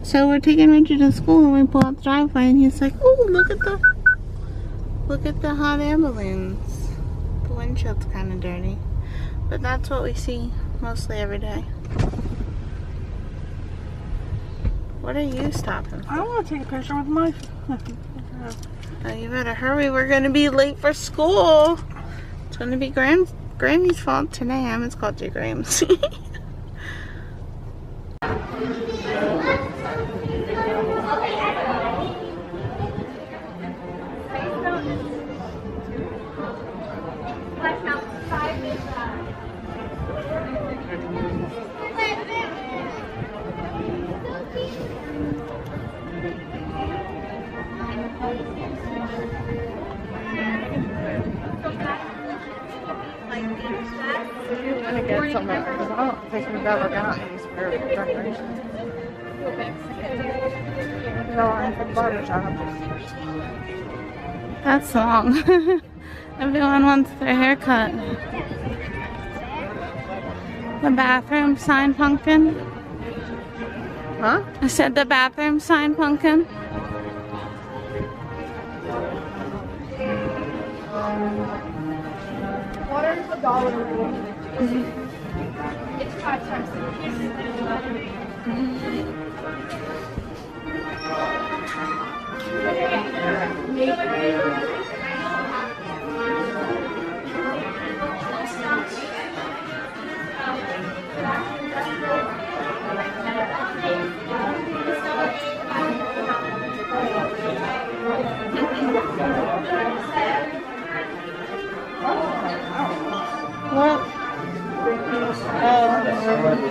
So we're taking Richie to school and we pull out the driveway and he's like, oh, look at the hot air balloons. The windshield's kind of dirty. But that's what we see mostly every day. What are you stopping for? I want to take a picture with my... Oh, you better hurry. We're going to be late for school. It's going to be Grammy's fault today. I almost called you Grams. I'm gonna get some of because I don't think we've ever gotten these for decorations. No, I'm from barber shop. That's long. Everyone wants their haircut. The bathroom sign pumpkin. Huh? I said the bathroom sign pumpkin. Water's $1. It's 5 times What? Oh,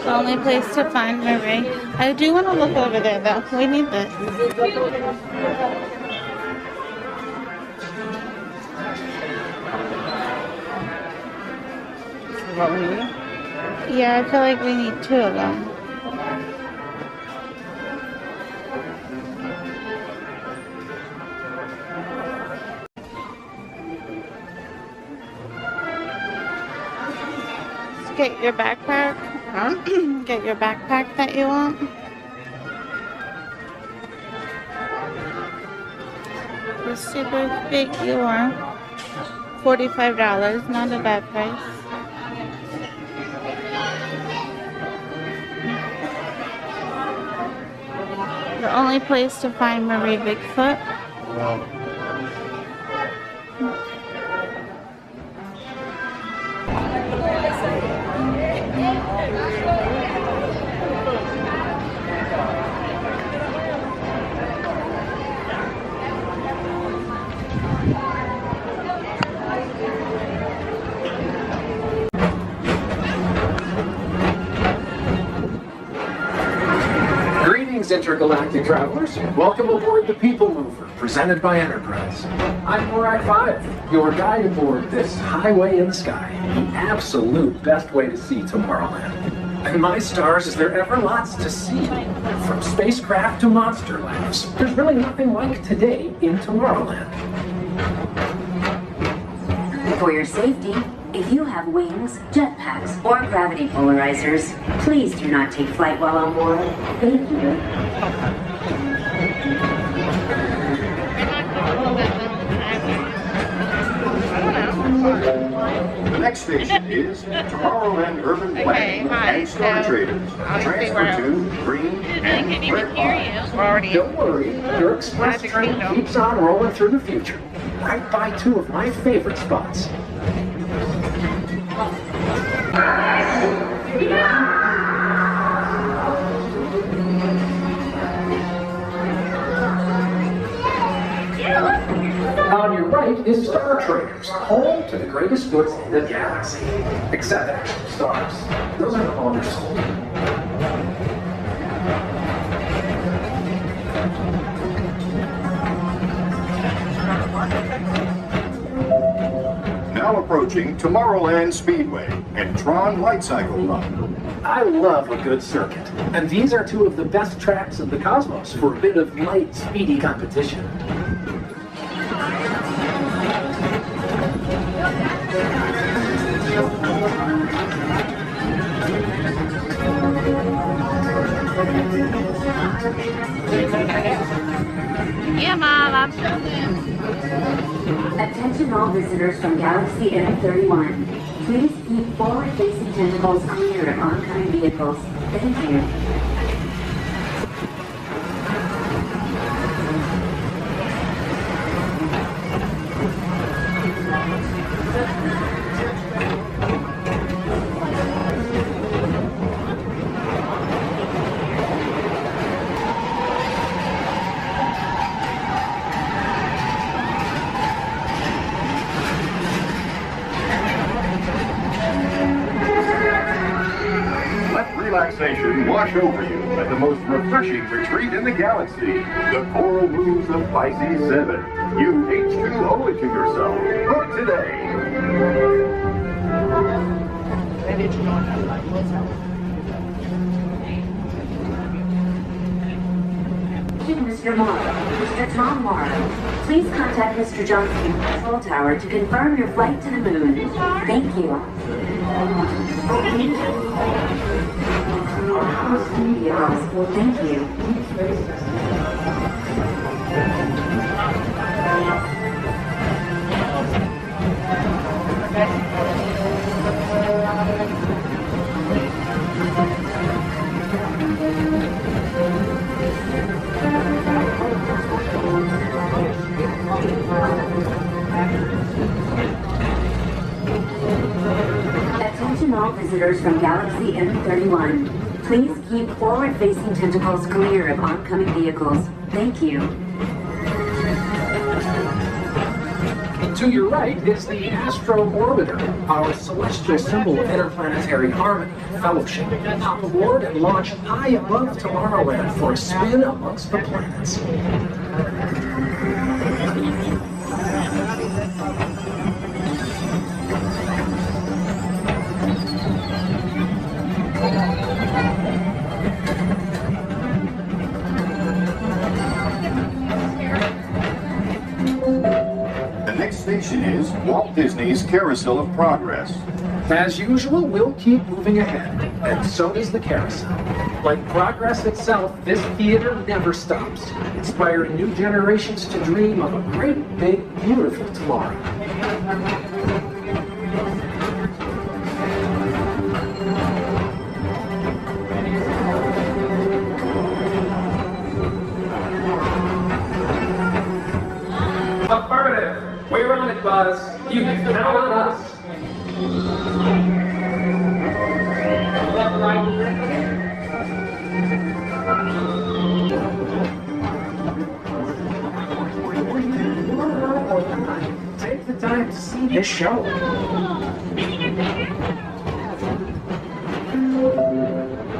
the only place to find Marie. I do want to look over there though. We need this. What we need? Yeah, I feel like we need 2 of them. Get your backpack. Huh? Get your backpack that you want. The super big you want. $45, not a bad price. The only place to find Marie Bigfoot. Intergalactic travelers, welcome aboard the People Mover, presented by Enterprise. I'm Morak 5, your guide aboard this highway in the sky, the absolute best way to see Tomorrowland. And my stars, is there ever lots to see? From spacecraft to monster labs, there's really nothing like today in Tomorrowland. For your safety, if you have wings, jetpacks, or gravity polarizers, please do not take flight while on board. Thank you. The next station is Tomorrowland Urban Planning and Story Traders. Transfer to green and red line. Don't worry, your express train keeps on rolling through the future. Right by 2 of my favorite spots. On your right is Star Traders, home to the greatest goods in the galaxy. Except stars. Those are no longer sold. Now approaching Tomorrowland Speedway and Tron Light Cycle Run. I love a good circuit, and these are 2 of the best tracks in the cosmos for a bit of light, speedy competition. Yeah, Mom, I'm filming. Attention all visitors from Galaxy M31. Please keep forward-facing tentacles clear of oncoming vehicles. Thank you. Relaxation wash over you at the most refreshing retreat in the galaxy, the coral moons of Pisces 7. You H2 owe it to yourself. Book today. Mr. Morrow, Mr. Tom Morrow, please contact Mr. Johnson at the control tower to confirm your flight to the moon. Thank you. Thank you. Attention all visitors from Galaxy M31. Please keep forward-facing tentacles clear of oncoming vehicles. Thank you. To your right is the Astro Orbiter, our celestial symbol of interplanetary harmony and fellowship. Hop aboard and launch high above Tomorrowland for a spin amongst the planets. Station is Walt Disney's Carousel of Progress. As usual, we'll keep moving ahead, and so does the carousel. Like progress itself, this theater never stops, inspiring new generations to dream of a great, big, beautiful tomorrow. Affirmative. We're on it, Buzz. You can count on us. Take the time to see this show.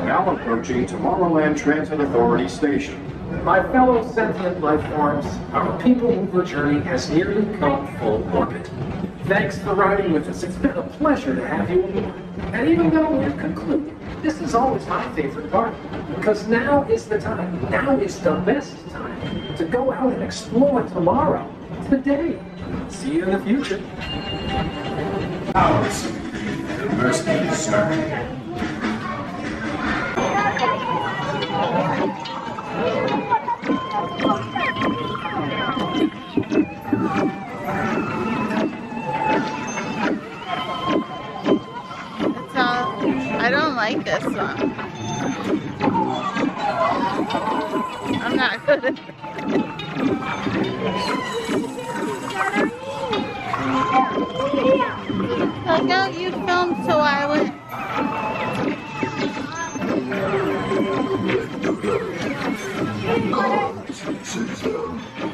Now approaching Tomorrowland Transit Authority Station. My fellow sentient life forms, our people mover journey has nearly come full orbit. Thanks for riding with us. It's been a pleasure to have you aboard. And even though we're concluded, this is always my favorite part, because now is the time, now is the best time to go out and explore tomorrow, today. See you in the future. Ours. The mercy, sir. I don't like this one. I'm not good at it. Look out, you filmed, so I went.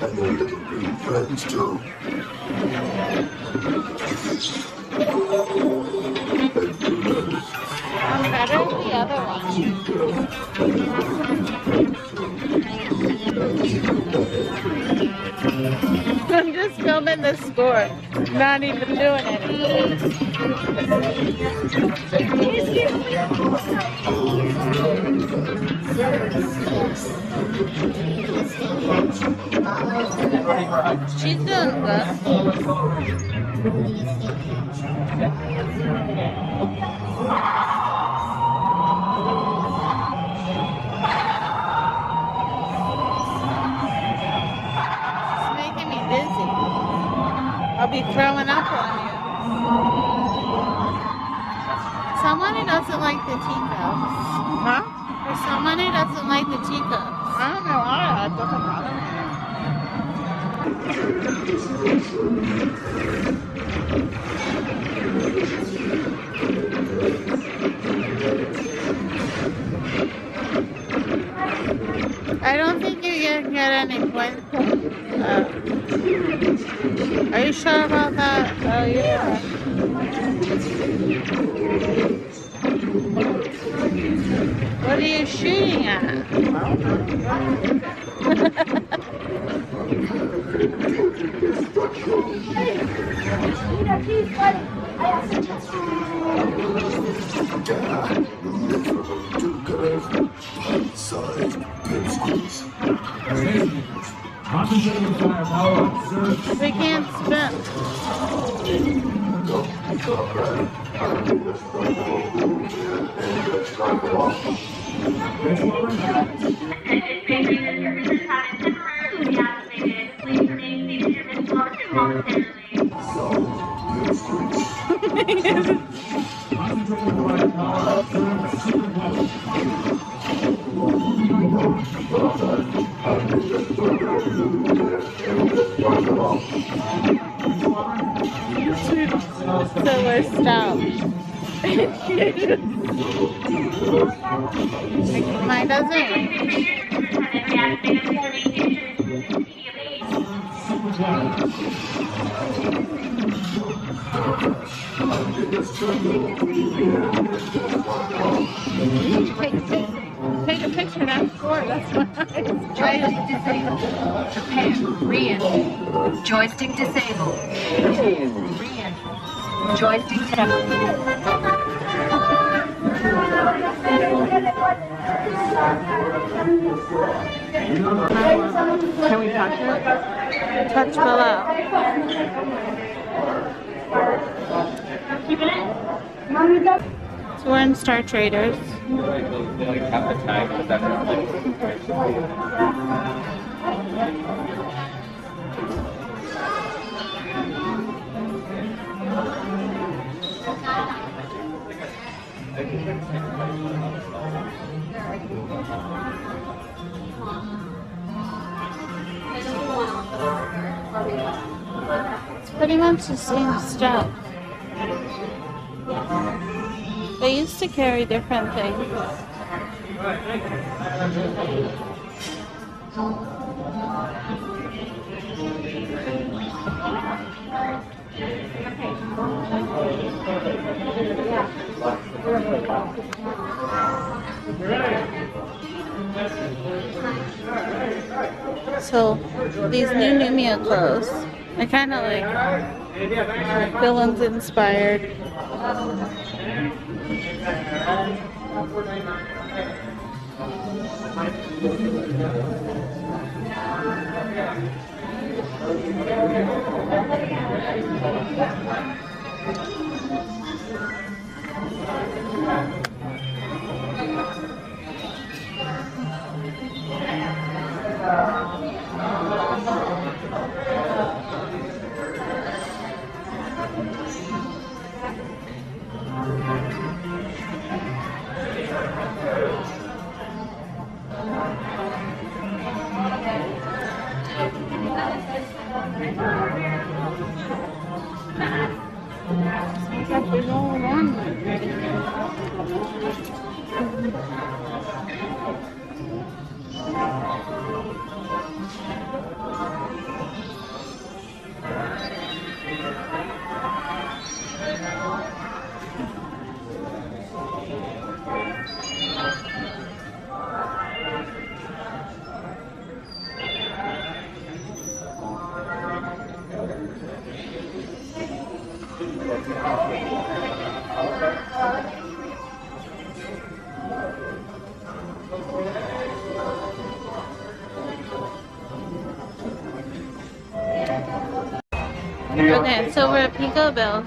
And their little green friends too. I'm better than the other one. I'm just filming the score, not even doing anything. She's doing good. be throwing up on you. Someone who doesn't like the teacups. Huh? There's someone who doesn't like the teacups. I don't know why. It doesn't bother me. I don't think you can get any points. Are you sure about that? Oh, yeah. What are you shooting at? We can't spin. So we're stopped. Mine doesn't. Take a picture, that's for that's what Joystick disabled. Prepare. Re-enter. Joystick disabled. Re-enter. Joystick disabled. Can we touch it? Touch below. So we're in Star Traders. It's pretty much the same stuff. They used to carry different things. So these new Numia clothes, they're kind of like villains inspired. Okay, so we're at Pico Bill.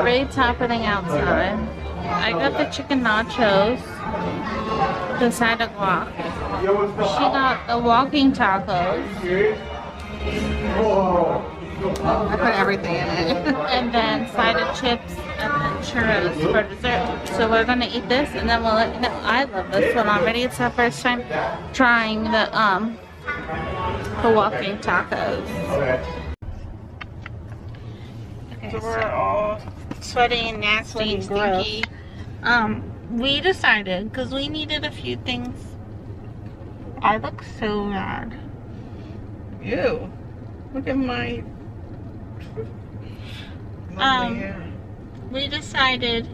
Very top of the outside. I got the chicken nachos, the side of guac. She got the walking tacos. I put everything in it. And then side of chips and then churros for dessert. So we're gonna eat this and then we'll let you know. I love this one already. It's our first time trying the walking tacos. Okay, So we're all sweaty and nasty and stinky. We decided because we needed a few things. I look so bad. Ew. Look at my lovely hair. We decided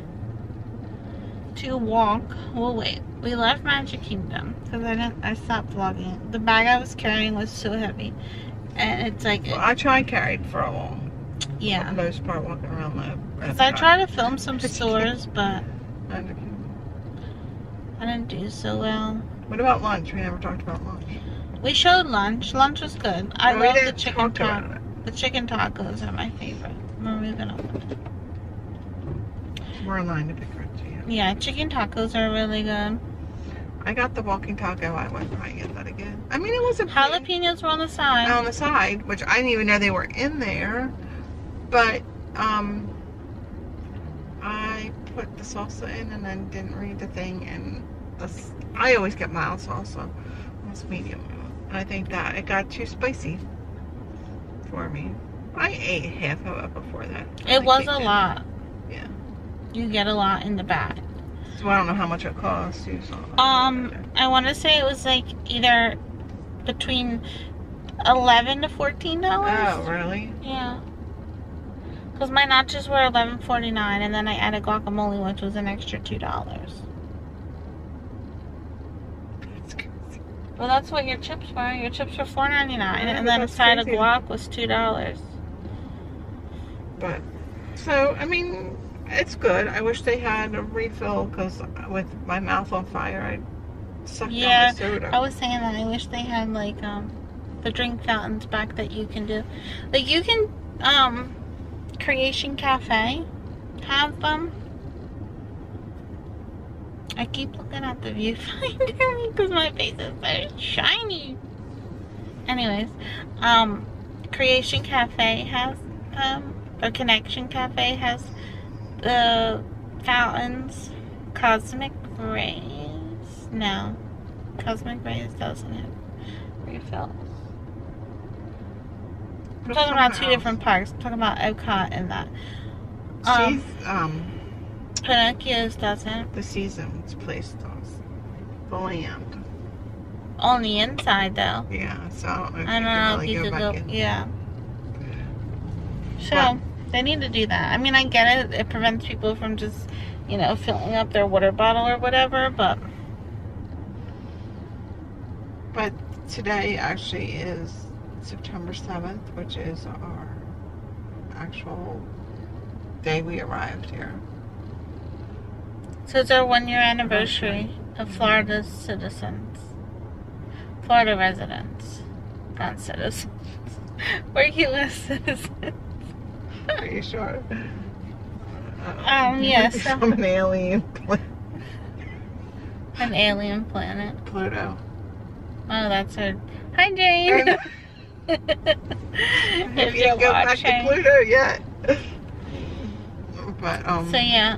to walk. Well, wait. We left Magic Kingdom because I stopped vlogging. The bag I was carrying was so heavy, and it's like Well, I tried carried for a long, yeah. most part walking around the. Because I tried to film some stores, but Magic Kingdom. I didn't do so well. What about lunch? We never talked about lunch. We showed lunch. Lunch was good. I We love the didn't chicken talk about tacos. it. The chicken tacos are my favorite. We're moving on. We're in line to pick Richie. Yeah, chicken tacos are really good. I got the walking taco. I would probably get that again. I mean, it wasn't bad. Jalapenos were on the side. On the side, which I didn't even know they were in there. But I put the salsa in and then didn't read the thing, and I always get mild salsa. It's medium. And I think that it got too spicy for me. I ate half of it before that. It was kicked a in. lot. Yeah. You get a lot in the bag. So I don't know how much it costs. Too, so I want to say it was like either between $11 to $14. Oh, really? Yeah. Because my nachos were $11.49, and then I added guacamole, which was an extra $2. That's crazy. Well, that's what your chips were. Your chips were $4.99, and then a that's side of crazy. guac was $2. But, so, I mean, it's good. I wish they had a refill, because with my mouth on fire, I sucked Yeah, down my soda. I was saying that. I wish they had like the drink fountains back that you can do. Like you can Creation Cafe have them. I keep looking at the viewfinder because my face is so shiny. Anyways, Creation Cafe has or Connection Cafe has the fountains. Cosmic Rays, no, Cosmic Rays doesn't have refills. I'm talking about two different parks. I'm talking about Epcot and that. Pinocchio's doesn't. The Seasons place does. The land. On the inside though. Yeah, so I don't know if I don't know if you you can could really go. go back in. Yeah. So But- they need to do that. I mean, I get it. It prevents people from just, you know, filling up their water bottle or whatever. But today actually is September 7th, which is our actual day we arrived here. so it's our 1 year anniversary of Florida's citizens. Florida residents. Not citizens. We're U.S. citizens. Are you sure? Yes. From an alien planet. An alien planet. Pluto. Oh, that's her. Hi, Jane. Have If you you're go back to watching. Pluto yet? But So yeah,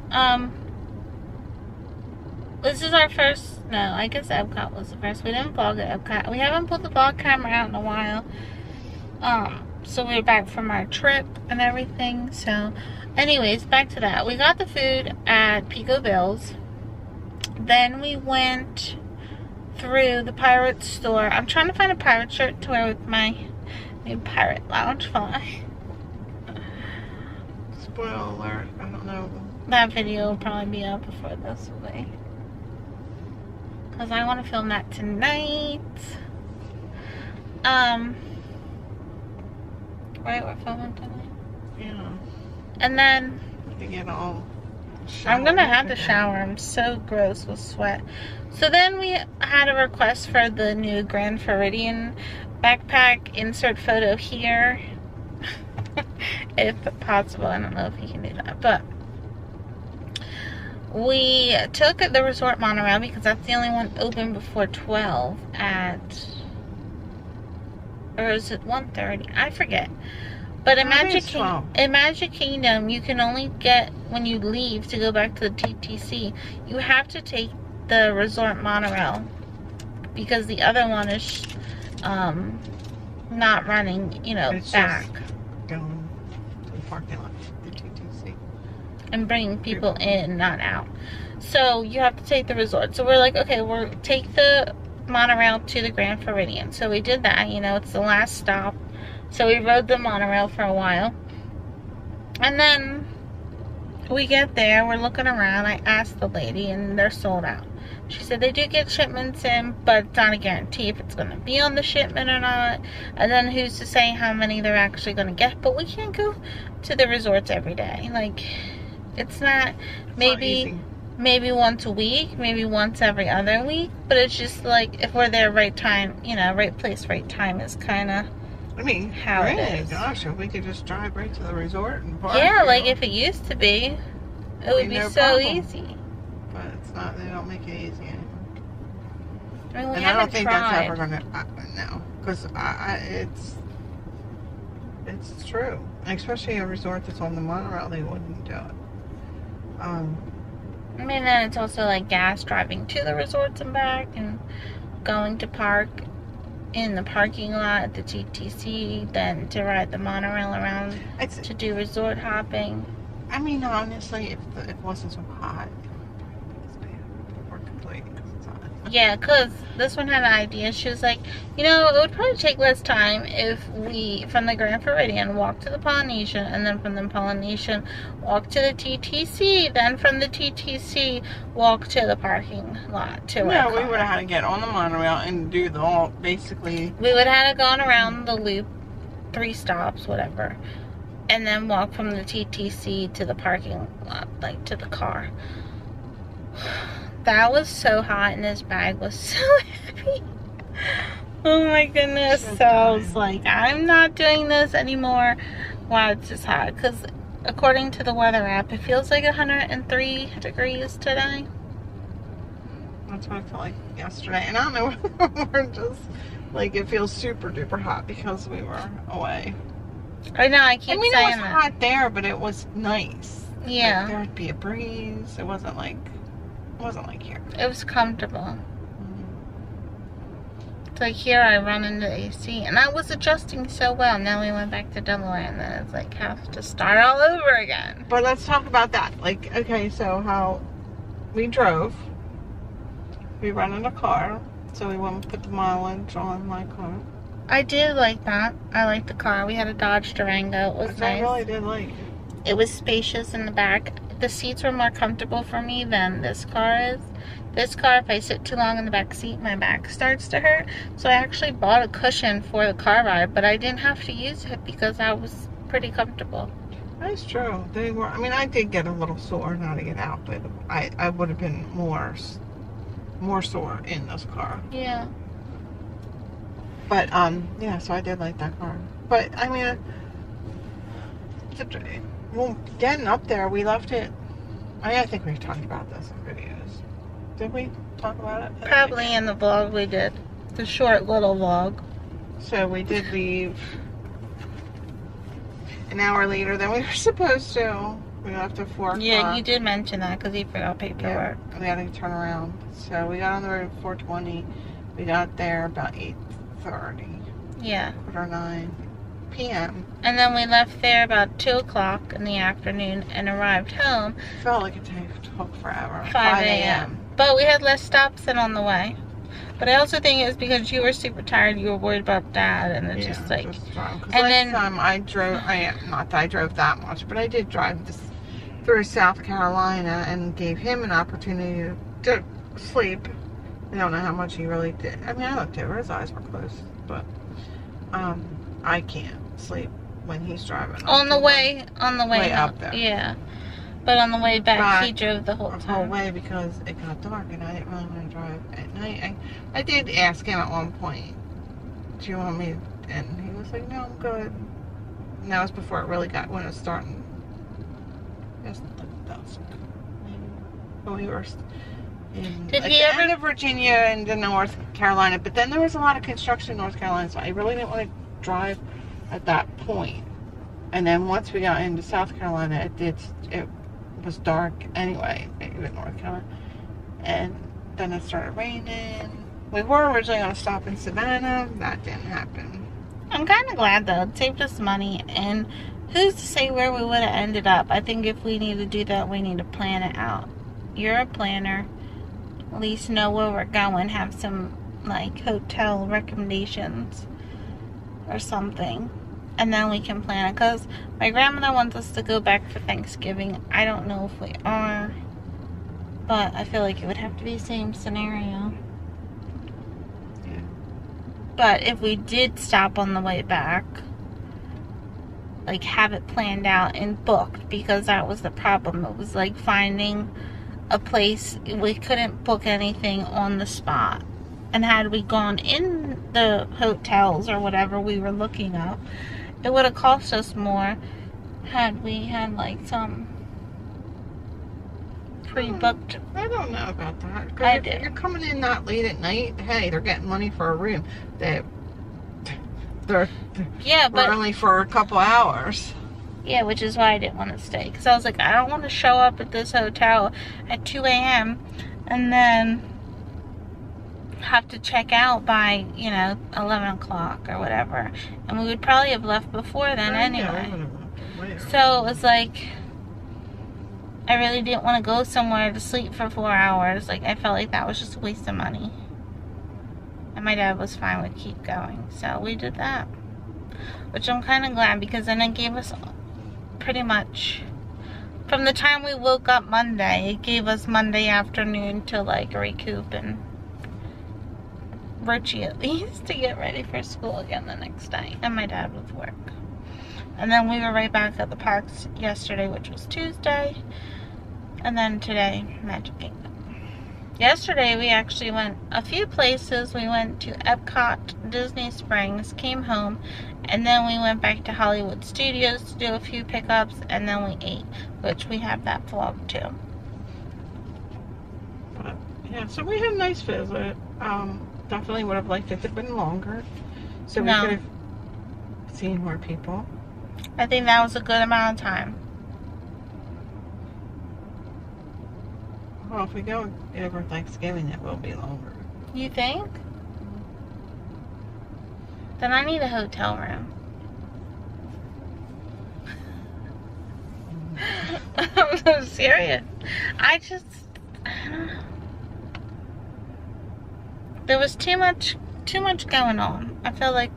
this is our first. No, I guess Epcot was the first. We didn't vlog at Epcot. We haven't put the vlog camera out in a while. So we're back from our trip and everything. So, anyways, back to that. We got the food at Pico Bill's. Then we went through the pirate store. I'm trying to find a pirate shirt to wear with my new pirate lounge fly. spoiler alert, I don't know. That video will probably be up before this will be. Because I want to film that tonight. Right, we're filming tonight. Yeah. And then To get all I'm gonna have to showered. shower. I'm so gross with sweat. So then we had a request for the new Grand Floridian backpack. Insert photo here. If possible. I don't know if you can do that. But we took the resort monorail because that's the only one open before 12 at or is it 1:30? I forget. But in Magic Kingdom, you can only get, when you leave to go back to the TTC, you have to take the resort monorail because the other one is not running, you know, It's back. Just going to the parking lot, the TTC. And bringing people in, not out. So you have to take the resort. So we're like, okay, we'll take the monorail to the Grand Floridian. So we did that, you know, it's the last stop. So we rode the monorail for a while. And then we get there, we're looking around. I asked the lady and they're sold out. She said they do get shipments in, but it's not a guarantee if it's going to be on the shipment or not. And then who's to say how many they're actually going to get. But we can't go to the resorts every day. Like, it's not, maybe once a week, maybe once every other week. But it's just like, if we're there right time, you know, right place, right time is kind of, I mean, how really, it is. gosh, if we could just drive right to the resort and park. yeah, you like know, if it used to be, it would be no so problem. easy. But it's not, they don't make it easy anymore. I mean, we And I don't haven't think tried. that's ever going to, no. Because it's true. Especially a resort that's on the monorail, they wouldn't do it. I mean, then it's also like gas driving to the resorts and back, and going to park in the parking lot at the TTC, then to ride the monorail around to do resort hopping. I mean, honestly, if it wasn't so hot, we're complaining because it's hot. Yeah, because this one had an idea. She was like, you know, it would probably take less time if we, from the Grand Floridian, walk to the Polynesian, and then from the Polynesian, walk to the TTC, then from the TTC, walk to the parking lot to Yeah, we would have had to get on the monorail and do the whole, basically. We would have gone around the loop, 3 stops, whatever, and then walk from the TTC to the parking lot, like to the car. That was so hot, and this bag was so heavy. Oh my goodness. So I was like, I'm not doing this anymore while it's this hot. Because according to the weather app, it feels like 103 degrees today. That's what I felt like yesterday. And I don't know whether we're just, like, it feels super duper hot because we were away. I know, I keep saying that. I mean, it was hot there, but it was nice. Yeah. Like, there would be a breeze. It wasn't like here. It was comfortable. It's like here I run into AC, and I was adjusting so well. Now we went back to Delaware, and then it's like have to start all over again. But let's talk about that. Like, okay, so how we drove. We rented a car, so we went and put the mileage on my car. I did like that. I liked the car. We had a Dodge Durango. It was Which nice. I really did like. It was spacious in the back. The seats were more comfortable for me than this car is. This car, if I sit too long in the back seat, my back starts to hurt. So I actually bought a cushion for the car ride, but I didn't have to use it because I was pretty comfortable. That's true. They were. I mean, I did get a little sore now to get out, but I would have been more sore in this car. Yeah. But yeah. So I did like that car. But I mean, well, getting up there, we left it. I think we've talked about this in videos. Did we talk about it? Probably in the vlog we did. The short little vlog. So we did leave an hour later than we were supposed to. We left at 4 o'clock. Yeah, you did mention that because you forgot paperwork. Yeah, we had to turn around. So we got on the road at 4:20. We got there about 8:30. Yeah. 8:45 p.m. And then we left there about 2 o'clock in the afternoon and arrived home. Felt like it took forever. 5 a.m. But we had less stops than on the way. But I also think it was because you were super tired, you were worried about Dad, and it's just like... And then time I drove, not that I drove that much, but I did drive through South Carolina and gave him an opportunity to sleep. I don't know how much he really did. I mean, I looked over, his eyes were closed, but I can't sleep when he's driving. On the way up there. Yeah. But on the way back, he drove the whole time. The whole way because it got dark and I didn't really want to drive at night. I did ask him at one point, do you want me? And he was like, no, I'm good. And that was before it really got, when it was starting. It was like dusk. When we were in Did he the end of Virginia and the North Carolina. But then there was a lot of construction in North Carolina, so I really didn't want to drive at that point. And then once we got into South Carolina, it was dark anyway, even North Carolina. And then it started raining. We were originally going to stop in Savannah. That didn't happen. I'm kind of glad though. It saved us money, and who's to say where we would have ended up? I think if we need to do that, we need to plan it out. You're a planner. At least know where we're going. Have some like hotel recommendations or something, and then we can plan it. Because my grandmother wants us to go back for Thanksgiving. I don't know if we are, but I feel like it would have to be the same scenario. But if we did stop on the way back, like have it planned out and booked, because that was the problem. It was like finding a place. We couldn't book anything on the spot. And had we gone in the hotels or whatever we were looking up, it would have cost us more had we had like some pre-booked. I don't know about that. I If do. you're coming in that late at night, hey, they're getting money for a room. They're Yeah, but only for a couple hours. yeah, which is why I didn't want to stay. Because I was like, I don't want to show up at this hotel at 2 a.m. and then have to check out by, 11 o'clock or whatever. And we would probably have left before then anyway. So it was like, I really didn't want to go somewhere to sleep for 4 hours. Like, I felt like that was just a waste of money. And my dad was fine with keep going. So we did that. Which I'm kind of glad, because then it gave us pretty much, from the time we woke up Monday, it gave us Monday afternoon to like recoup, and Richie at least to get ready for school again the next day. And my dad with work. And then we were right back at the parks yesterday, which was Tuesday. And then today, Magic Kingdom. Yesterday, we actually went a few places. We went to Epcot, Disney Springs, came home, and then we went back to Hollywood Studios to do a few pickups, and then we ate, which we have that vlog too. But, yeah, so we had a nice visit. Definitely would have liked it to have been longer, so we could have seen more people. I think that was a good amount of time. Well, if we go over Thanksgiving, it will be longer. You think? Then I need a hotel room. I'm so serious. I don't know. There was too much going on. I feel like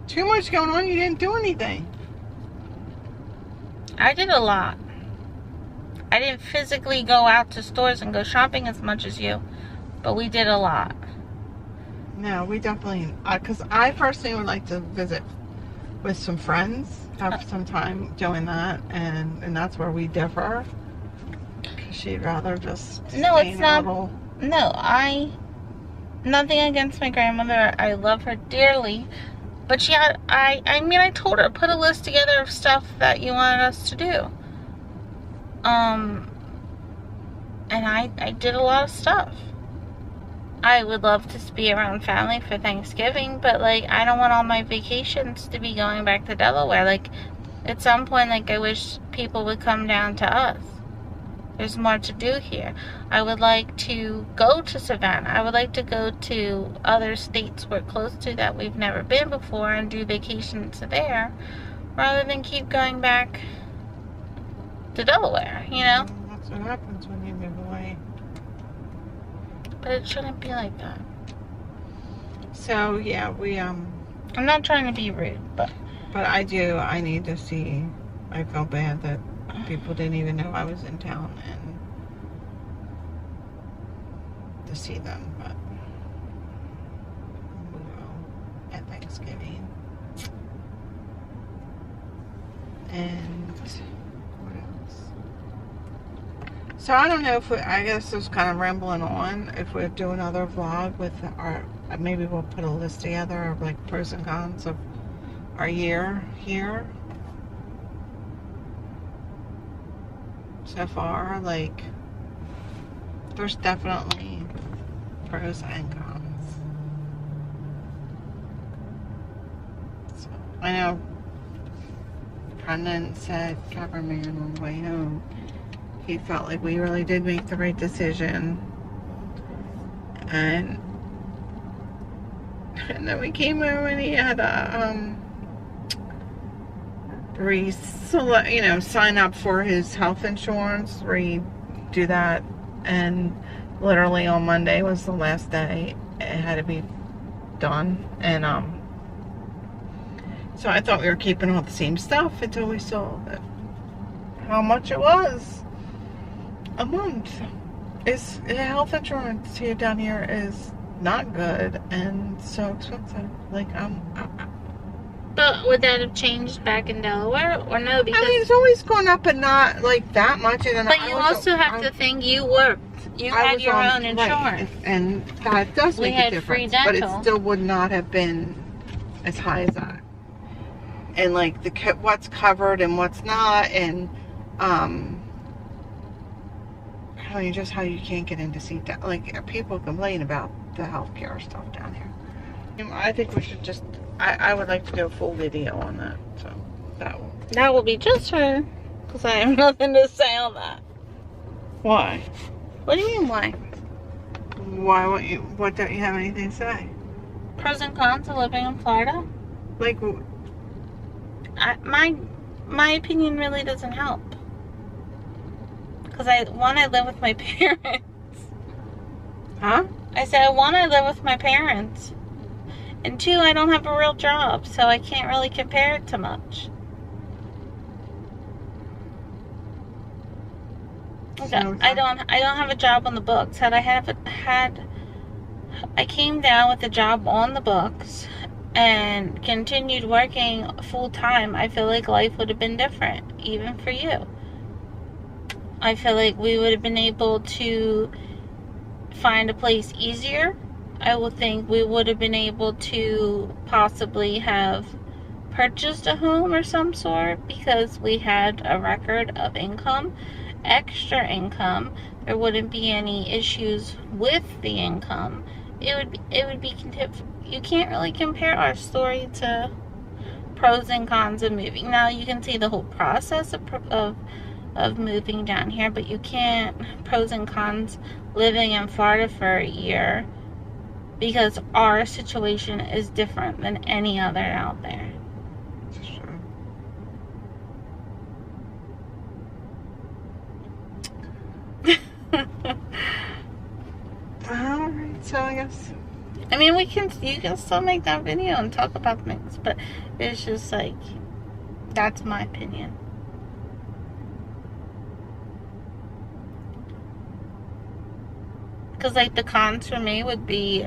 Too much going on, you didn't do anything. I did a lot. I didn't physically go out to stores and go shopping as much as you, but we did a lot. No, we definitely, because I personally would like to visit with some friends, have some time doing that, and that's where we differ. Because she'd rather just No, stay it's in not. a little... No, nothing against my grandmother. I love her dearly. But she had, I told her, put a list together of stuff that you wanted us to do. And I did a lot of stuff. I would love to be around family for Thanksgiving, but, like, I don't want all my vacations to be going back to Delaware. Like, at some point, like, I wish people would come down to us. There's more to do here. I would like to go to Savannah. I would like to go to other states we're close to that we've never been before and do vacations there, rather than keep going back to Delaware, you know? That's what happens when you move away. But it shouldn't be like that. So, yeah, we, I'm not trying to be rude, but I need to see. I feel bad that people didn't even know I was in town and to see them, but we will at Thanksgiving. And what else? So I don't know if I guess it was kind of rambling on. If we do another vlog with maybe we'll put a list together of like pros and cons of our year here. So far, like, there's definitely pros and cons. I know Brendan said, Cameraman, on the way home, he felt like we really did make the right decision. And then we came home and he had a sign up for his health insurance, redo that, and literally on Monday was the last day it had to be done. And so I thought we were keeping all the same stuff until we saw that how much it was a month. Is health insurance here down here is not good and so expensive. Like But would that have changed back in Delaware or no? Because I mean, it's always gone up, but not like that much. And but you also have to think you worked. You had your own insurance, right, and that does make a difference. Free dental. But it still would not have been as high as that. And like what's covered and what's not, and I mean, just how you can't get in to see that. Like people complain about the healthcare stuff down here. I think we should just. I would like to do a full video on that. So that will be just her, because I have nothing to say on that. Why? What do you mean why? Why won't you? What don't you have anything to say? Pros and cons of living in Florida. Like, my opinion really doesn't help. Because I live with my parents. Huh? I said I live with my parents. And 2, I don't have a real job, so I can't really compare it to much. I don't have a job on the books. I came down with a job on the books and continued working full time, I feel like life would have been different, even for you. I feel like we would have been able to find a place easier. I would think we would have been able to possibly have purchased a home or some sort because we had a record of income, extra income. There wouldn't be any issues with the income. It would be you can't really compare our story to pros and cons of moving. Now you can see the whole process of moving down here, but you can't pros and cons living in Florida for a year because our situation is different than any other out there. Sure. Alright, so I guess. I mean, you can still make that video and talk about things, but it's just like, that's my opinion. Because like the cons for me would be,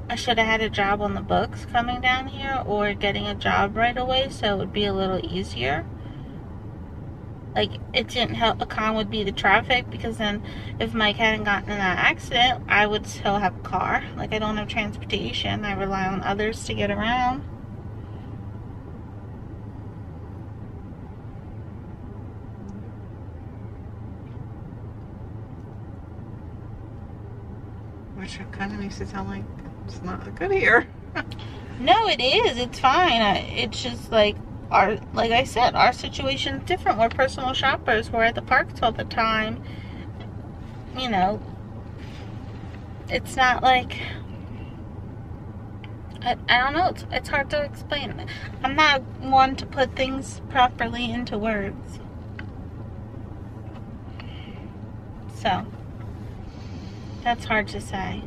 I should have had a job on the books coming down here or getting a job right away, so it would be a little easier. Like, it didn't help. A con would be the traffic, because then if Mike hadn't gotten in that accident, I would still have a car. Like, I don't have transportation. I rely on others to get around. Which kind of makes it sound like it's not good here. No, it is. It's fine. It's just like, like I said, our situation's different. We're personal shoppers. We're at the parks all the time. You know, it's not like, I don't know. It's hard to explain. I'm not one to put things properly into words. So, that's hard to say.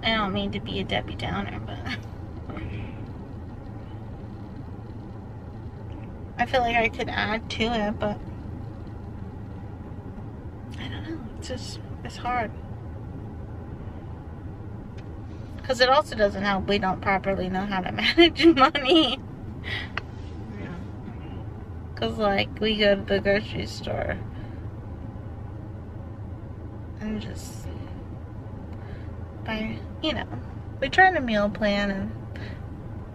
I don't mean to be a Debbie Downer, but I feel like I could add to it, but I don't know. It's hard. Because it also doesn't help we don't properly know how to manage money. Yeah. Because, like, we go to the grocery store and just buy, you know, we try to meal plan and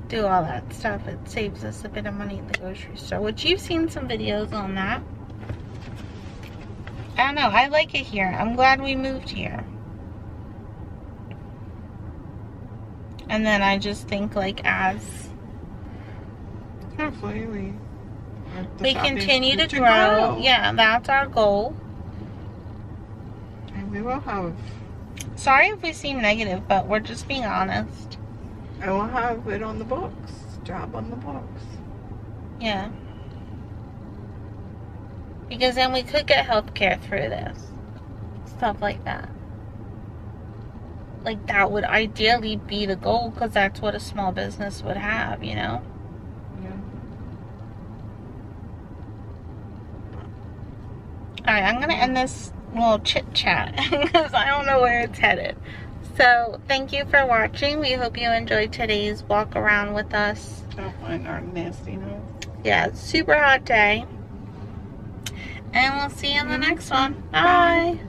do all that stuff. It saves us a bit of money at the grocery store, which you've seen some videos on that. I don't know, I like it here. I'm glad we moved here. And then I just think, like, as Hopefully we continue to grow. Yeah, that's our goal. And we will have. Sorry if we seem negative, but we're just being honest. I will have it on the books. Job on the books. Yeah. Because then we could get health care through this. Stuff like that. Like, that would ideally be the goal, because that's what a small business would have, you know? Yeah. Alright, I'm going to end this little chit chat because I don't know where it's headed. So, thank you for watching. We hope you enjoyed today's walk around with us. Don't mind our nastiness. Yeah, it's a super hot day. And we'll see you in the next one. Bye.